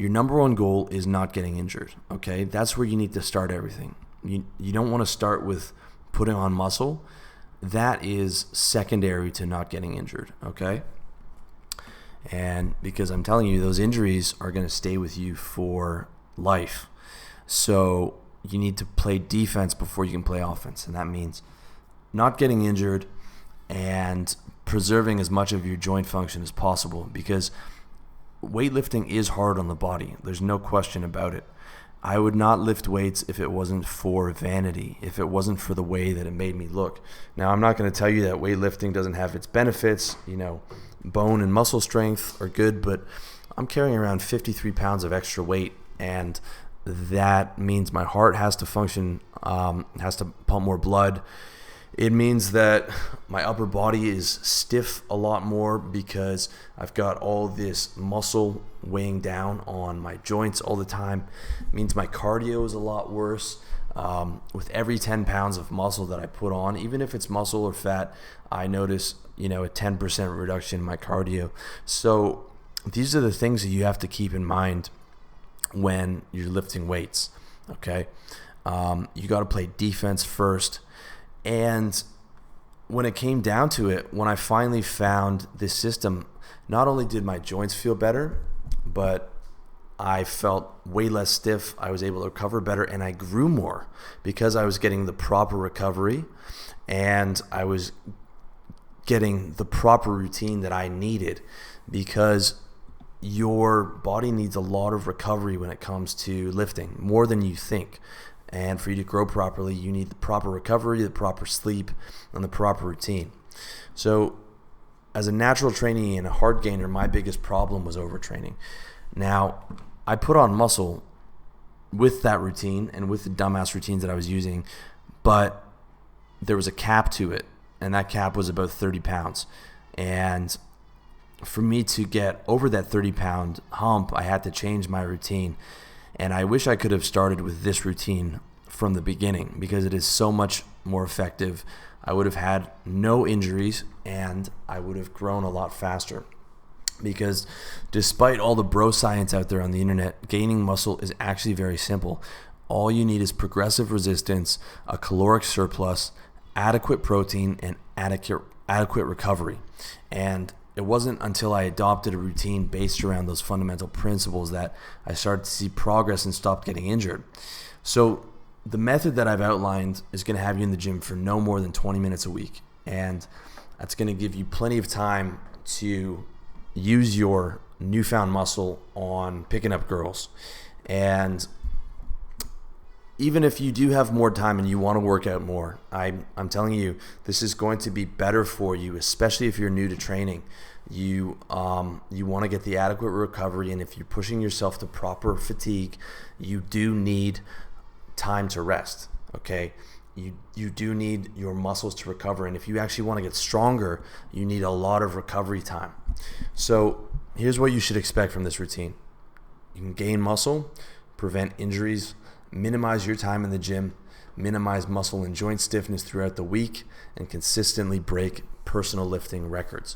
your number one goal is not getting injured, okay? That's where you need to start everything. You don't want to start with putting on muscle. That is secondary to not getting injured, okay? And because I'm telling you, those injuries are going to stay with you for life. So you need to play defense before you can play offense. And that means not getting injured and preserving as much of your joint function as possible, because weightlifting is hard on the body. There's no question about it. I would not lift weights if it wasn't for vanity, if it wasn't for the way that it made me look. Now, I'm not going to tell you that weightlifting doesn't have its benefits. Bone and muscle strength are good, but I'm carrying around 53 pounds of extra weight, and that means my heart has to function, has to pump more blood. It means that my upper body is stiff a lot more because I've got all this muscle weighing down on my joints all the time. It means my cardio is a lot worse. With every 10 pounds of muscle that I put on, even if it's muscle or fat, I notice, a 10% reduction in my cardio. So these are the things that you have to keep in mind when you're lifting weights, okay? You got to play defense first. And when it came down to it, when I finally found this system, not only did my joints feel better, but I felt way less stiff. I was able to recover better, and I grew more because I was getting the proper recovery and I was getting the proper routine that I needed, because your body needs a lot of recovery when it comes to lifting, more than you think. And for you to grow properly, you need the proper recovery, the proper sleep, and the proper routine. So as a natural trainee and a hard gainer, my biggest problem was overtraining. Now, I put on muscle with that routine and with the dumbass routines that I was using, but there was a cap to it, and that cap was about 30 pounds. And for me to get over that 30-pound hump, I had to change my routine. And I wish I could have started with this routine from the beginning, because it is so much more effective. I would have had no injuries, and I would have grown a lot faster. Because despite all the bro science out there on the internet, gaining muscle is actually very simple. All you need is progressive resistance, a caloric surplus, adequate protein, and adequate recovery. And it wasn't until I adopted a routine based around those fundamental principles that I started to see progress and stopped getting injured. So the method that I've outlined is going to have you in the gym for no more than 20 minutes a week. And that's going to give you plenty of time to use your newfound muscle on picking up girls. And even if you do have more time and you want to work out more, I'm telling you, this is going to be better for you, especially if you're new to training. You want to get the adequate recovery, and if you're pushing yourself to proper fatigue, you do need time to rest, okay? You do need your muscles to recover, and if you actually want to get stronger, you need a lot of recovery time. So here's what you should expect from this routine. You can gain muscle, prevent injuries, minimize your time in the gym, minimize muscle and joint stiffness throughout the week, and consistently break personal lifting records.